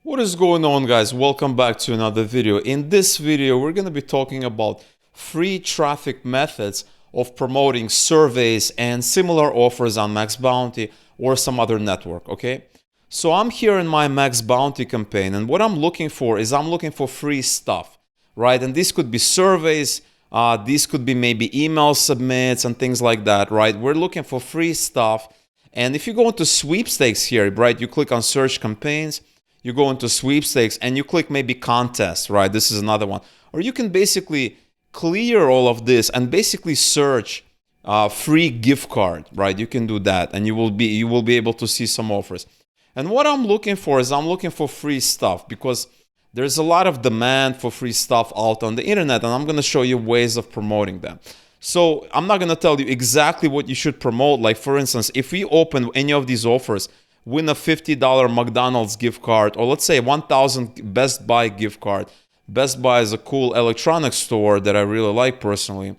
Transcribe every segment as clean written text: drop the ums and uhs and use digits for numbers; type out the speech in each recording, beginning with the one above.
What is going on, guys? Welcome back to another video. In this video, we're going to be talking about free traffic methods of promoting surveys and similar offers on MaxBounty or some other network, okay? So I'm here in my MaxBounty campaign, and what I'm looking for is I'm looking for free stuff, right? And this could be surveys, these could be maybe email submits and things like that, right? We're looking for free stuff. And if you go into sweepstakes here, right, you click on search campaigns, you go into sweepstakes and you click maybe contest, right? This is another one. Or you can basically clear all of this and basically search free gift card, right? You can do that and you will be able to see some offers. And what I'm looking for is I'm looking for free stuff because there's a lot of demand for free stuff out on the internet, and I'm going to show you ways of promoting them. So I'm not going to tell you exactly what you should promote. Like, for instance, if we open any of these offers, win a $50 McDonald's gift card, or let's say 1,000 Best Buy gift card. Best Buy is a cool electronics store that I really like personally.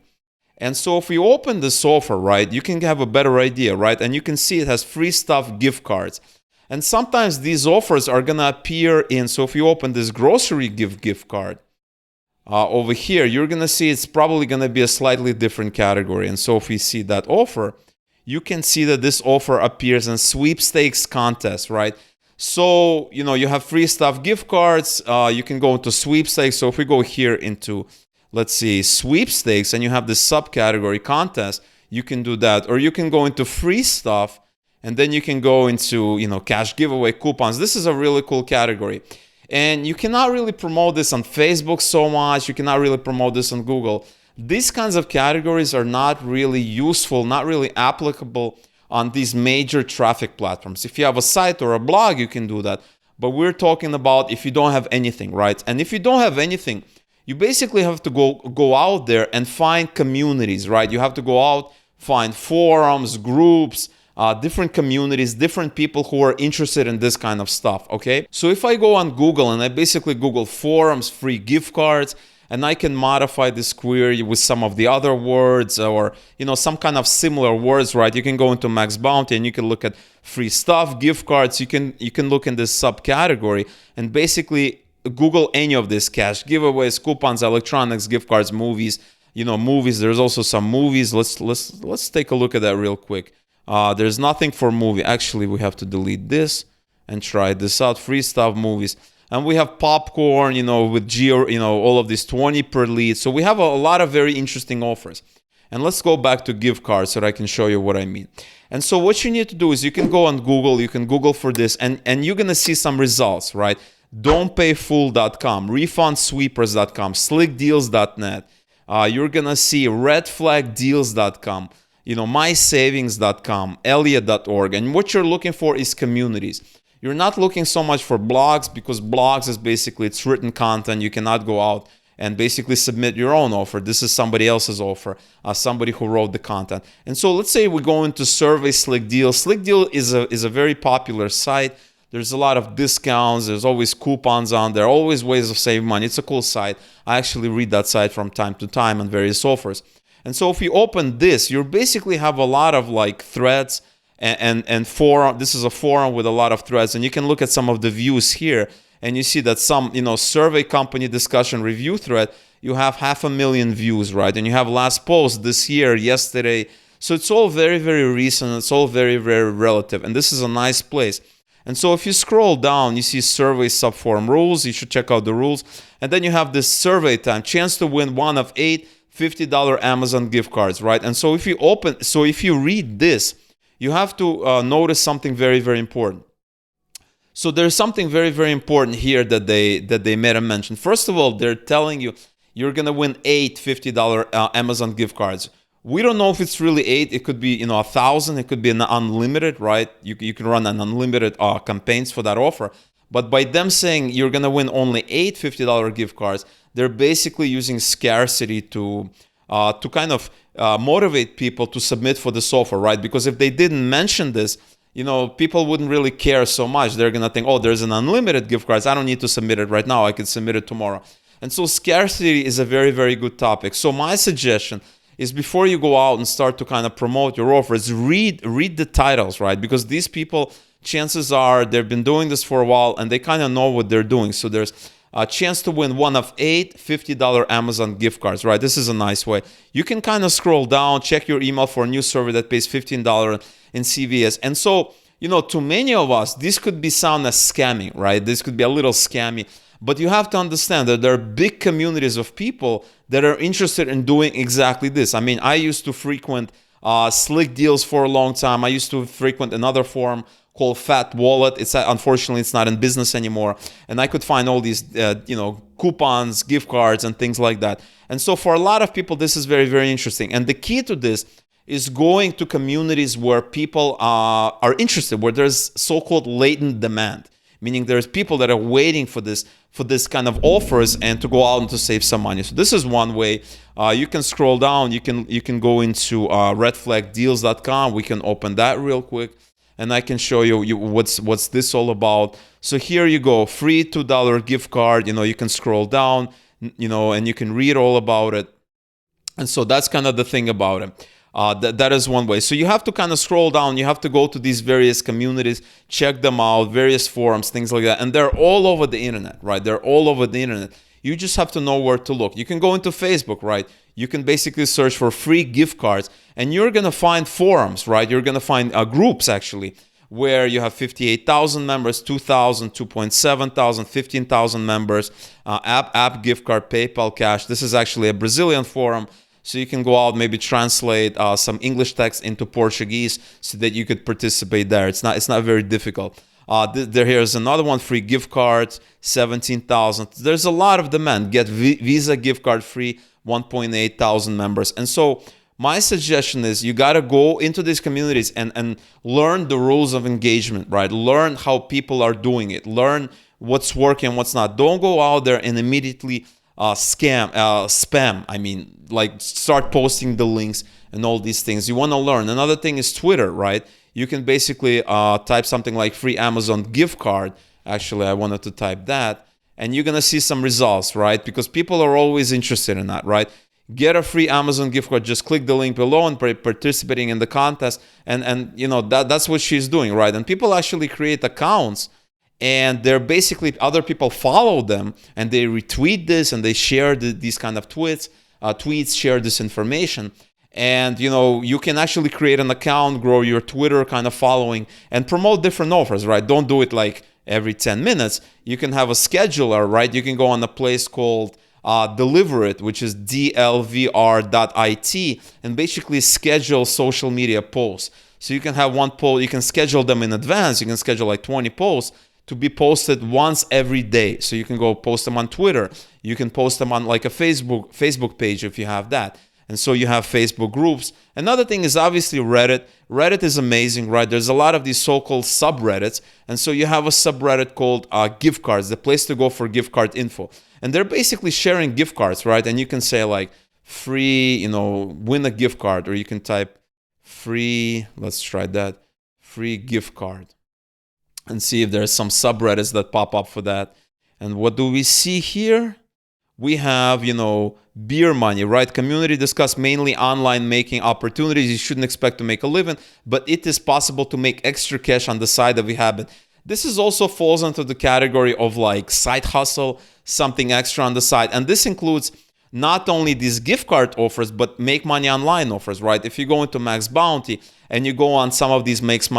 And so if we open this offer, right, you can have a better idea, right? And you can see it has free stuff gift cards. And sometimes these offers are going to appear in, so if you open this grocery gift card, over here, you're going to see it's probably going to be a slightly different category. And so if we see that offer, you can see that this offer appears in sweepstakes contest, right? So, you have free stuff gift cards. You can go into sweepstakes. So if we go here into, let's see, sweepstakes, and you have this subcategory contest, you can do that. Or you can go into free stuff, and then you can go into, cash giveaway coupons. This is a really cool category. And you cannot really promote this on Facebook so much. You cannot really promote this on Google. These kinds of categories are not really useful, not really applicable on these major traffic platforms. If you have a site or a blog, you can do that. But we're talking about if you don't have anything, right? And if you don't have anything, you basically have to go out there and find communities, right? You have to go out, find forums, groups, different communities, different people who are interested in this kind of stuff, okay? So if I go on Google and I basically Google forums, free gift cards, and I can modify this query with some of the other words or, some kind of similar words, right? You can go into MaxBounty and you can look at free stuff, gift cards. You can look in this subcategory and basically Google any of this: cash giveaways, coupons, electronics, gift cards, movies. Movies. There's also some movies. Let's take a look at that real quick. There's nothing for movie. Actually, we have to delete this and try this out. Free stuff, movies. And we have popcorn, with geo, all of these 20 per lead. So we have a lot of very interesting offers. And let's go back to gift cards so that I can show you what I mean. And so what you need to do is you can go on Google, you can Google for this, and you're going to see some results, right? Don'tPayFull.com, RefundSweepers.com, SlickDeals.net. You're going to see RedFlagDeals.com, MySavings.com, Elliot.org. And what you're looking for is communities. You're not looking so much for blogs, because blogs is basically, it's written content. You cannot go out and basically submit your own offer. This is somebody else's offer, somebody who wrote the content. And so let's say we go into survey SlickDeal. SlickDeal is a very popular site. There's a lot of discounts. There's always coupons on there, always ways of saving money. It's a cool site. I actually read that site from time to time on various offers. And so if you open this, you basically have a lot of like threads and forum. This is a forum with a lot of threads, and you can look at some of the views here, and you see that some, survey company discussion review thread, you have 500,000 views, right? And you have last post this year, yesterday. So it's all very, very recent. It's all very, very relative, and this is a nice place. And so if you scroll down, you see survey subforum rules. You should check out the rules. And then you have this survey time, chance to win one of 8 $50 Amazon gift cards, right? And so if you read this, you have to notice something very, very important. So there's something very, very important here that they made a mention. First of all, they're telling you you're going to win 8 $50 Amazon gift cards. We don't know if it's really 8. It could be 1,000. It could be an unlimited, right? You can run an unlimited campaigns for that offer. But by them saying you're going to win only 8 $50 gift cards, they're basically using scarcity to kind of motivate people to submit for this offer, right? Because if they didn't mention this, people wouldn't really care so much. They're going to think, oh, there's an unlimited gift cards. I don't need to submit it right now. I can submit it tomorrow. And so scarcity is a very, very good topic. So my suggestion is before you go out and start to kind of promote your offers, read the titles, right? Because these people chances are they've been doing this for a while and they kind of know what they're doing. So there's a chance to win one of 8 $50 Amazon gift cards, right? This is a nice way. You can kind of scroll down, check your email for a new survey that pays $15 in CVS. And so, to many of us, this could be sound as scamming, right? This could be a little scammy. But you have to understand that there are big communities of people that are interested in doing exactly this. I mean, I used to frequent Slick Deals for a long time. I used to frequent another forum called Fat Wallet. Unfortunately, it's not in business anymore. And I could find all these, coupons, gift cards, and things like that. And so for a lot of people, this is very, very interesting. And the key to this is going to communities where people are interested, where there's so-called latent demand, meaning there's people that are waiting for this kind of offers and to go out and to save some money. So this is one way. You can scroll down. You can go into redflagdeals.com. We can open that real quick, and I can show you what's this all about. So here you go, free $2 gift card. You can scroll down, and you can read all about it. And so that's kind of the thing about it. That is one way. So you have to kind of scroll down. You have to go to these various communities, check them out, various forums, things like that. And they're all over the internet, right? They're all over the internet. You just have to know where to look. You can go into Facebook, right? You can basically search for free gift cards, and you're going to find forums, right? You're going to find groups, actually, where you have 58,000 members, 2,000, 2,700, 15,000 members, app gift card, PayPal Cash. This is actually a Brazilian forum. So you can go out, maybe translate some English text into Portuguese so that you could participate there. It's not very difficult. Here's another one, free gift cards, 17,000. There's a lot of demand. Get Visa gift card free, 1.8 thousand members. And so my suggestion is you got to go into these communities and learn the rules of engagement, right? Learn how people are doing it. Learn what's working, what's not. Don't go out there and immediately spam. I mean, like start posting the links and all these things. You want to learn. Another thing is Twitter, right? You can basically type something like free Amazon gift card. Actually, I wanted to type that. And you're going to see some results, right? Because people are always interested in that, right? Get a free Amazon gift card. Just click the link below and participating in the contest. And that's what she's doing, right? And people actually create accounts, and they're basically, other people follow them and they retweet this and they share these kind of tweets, share this information. And you can actually create an account, grow your Twitter kind of following, and promote different offers, right? Don't do it like every 10 minutes. You can have a scheduler, right? You can go on a place called Deliver It, which is dlvr.it, and basically schedule social media posts. So you can have one post, you can schedule them in advance. You can schedule like 20 posts to be posted once every day. So you can go post them on Twitter. You can post them on like a Facebook page if you have that. And so you have Facebook groups. Another thing is obviously Reddit. Reddit is amazing, right? There's a lot of these so-called subreddits. And so you have a subreddit called gift cards, the place to go for gift card info. And they're basically sharing gift cards, right? And you can say like free, win a gift card, or you can type free, let's try that, free gift card, and see if there's some subreddits that pop up for that. And what do we see here? We have, beer money, right? Community discuss mainly online making opportunities. You shouldn't expect to make a living, but it is possible to make extra cash on the side of a habit. This is also falls into the category of like side hustle, something extra on the side. And this includes not only these gift card offers, but make money online offers, right? If you go into MaxBounty and you go on some of these make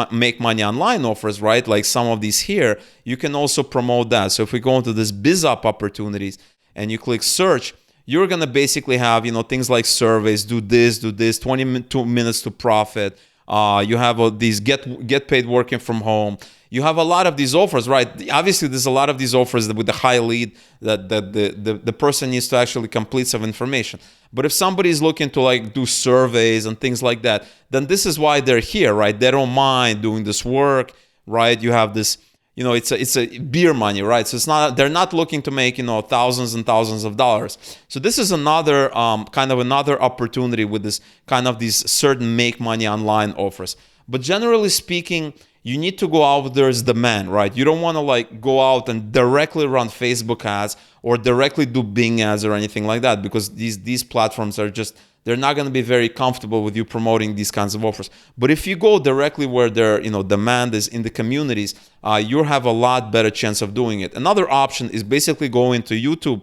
money online offers, right? Like some of these here, you can also promote that. So if we go into this biz up opportunities and you click search, you're going to basically have, things like surveys, do this, 22 minutes to profit. You have these get paid working from home. You have a lot of these offers, right? Obviously, there's a lot of these offers with the high lead that the person needs to actually complete some information. But if somebody is looking to like do surveys and things like that, then this is why they're here, right? They don't mind doing this work, right? You have this, it's a beer money, right? So they're not looking to make, thousands and thousands of dollars. So this is another another opportunity with this kind of these certain make money online offers. But generally speaking, you need to go out, there's demand, right? You don't want to like go out and directly run Facebook ads or directly do Bing ads or anything like that, because these platforms are just they're not going to be very comfortable with you promoting these kinds of offers. But if you go directly where their demand is in the communities, you'll have a lot better chance of doing it. Another option is basically going to YouTube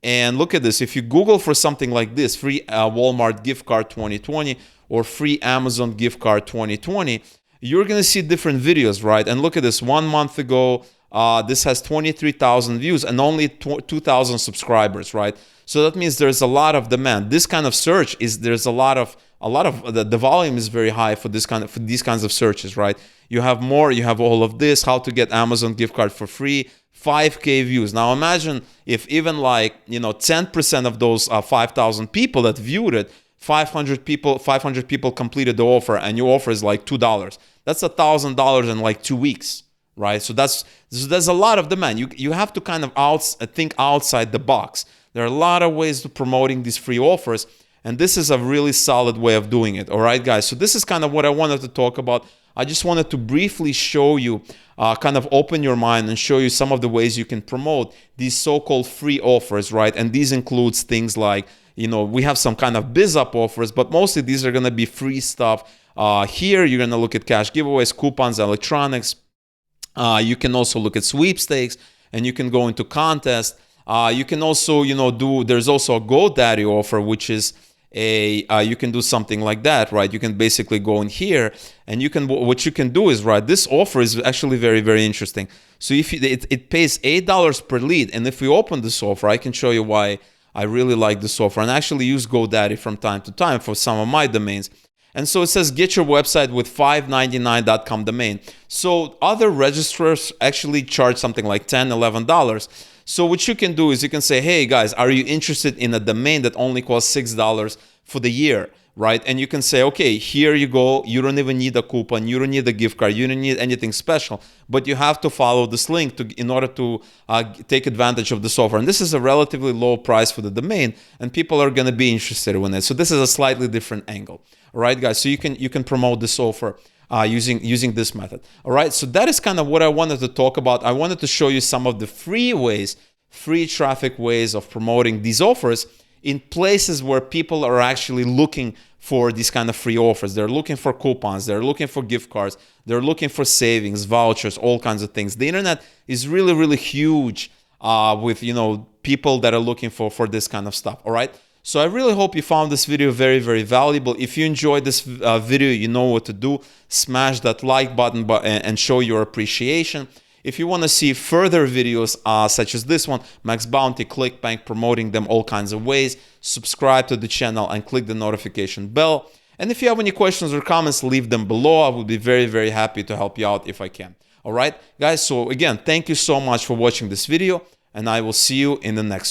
and look at this. If you Google for something like this, free Walmart gift card 2020 or free Amazon gift card 2020, you're going to see different videos, right? And look at this. 1 month ago, this has 23,000 views and only 2,000 subscribers, right? So that means there's a lot of demand. This kind of search there's a lot of the volume is very high for these kinds of searches, right? You have all of this, how to get Amazon gift card for free, 5K views. Now imagine if even 10% of those 5,000 people that viewed it, 500 people completed the offer, and your offer is like $2. That's $1,000 in like 2 weeks, right? So there's a lot of demand. You have to kind of think outside the box. There are a lot of ways to promoting these free offers, and this is a really solid way of doing it. All right, guys. So this is kind of what I wanted to talk about. I just wanted to briefly show you, kind of open your mind and show you some of the ways you can promote these so-called free offers, right? And these includes things like, we have some kind of biz up offers, but mostly these are going to be free stuff. Here, you're going to look at cash giveaways, coupons, electronics. You can also look at sweepstakes, and you can go into contests. You can also, there's also a GoDaddy offer, which is you can do something like that, right? You can basically go in here, and what you can do is, right, this offer is actually very, very interesting. So if it pays $8 per lead, and if we open this offer, I can show you why I really like this offer, and actually use GoDaddy from time to time for some of my domains. And so it says get your website with $5.99.com domain. So other registrars actually charge something like $10, $11. So what you can do is you can say, hey guys, are you interested in a domain that only costs $6 for the year, right? And you can say, okay, here you go. You don't even need a coupon. You don't need a gift card. You don't need anything special, but you have to follow this link in order to take advantage of this offer. And this is a relatively low price for the domain, and people are going to be interested in it. So this is a slightly different angle. All right, guys. So you can promote this offer using this method. All right. So that is kind of what I wanted to talk about. I wanted to show you some of the free traffic ways of promoting these offers in places where people are actually looking for these kind of free offers. They're looking for coupons, they're looking for gift cards, they're looking for savings, vouchers, all kinds of things. The internet is really, really huge with people that are looking for this kind of stuff. All right. So I really hope you found this video very, very valuable. If you enjoyed this video, you know what to do. Smash that like button and show your appreciation. If you want to see further videos such as this one, MaxBounty, ClickBank, promoting them all kinds of ways, subscribe to the channel and click the notification bell. And if you have any questions or comments, leave them below. I will be very, very happy to help you out if I can. All right, guys. So again, thank you so much for watching this video, and I will see you in the next one.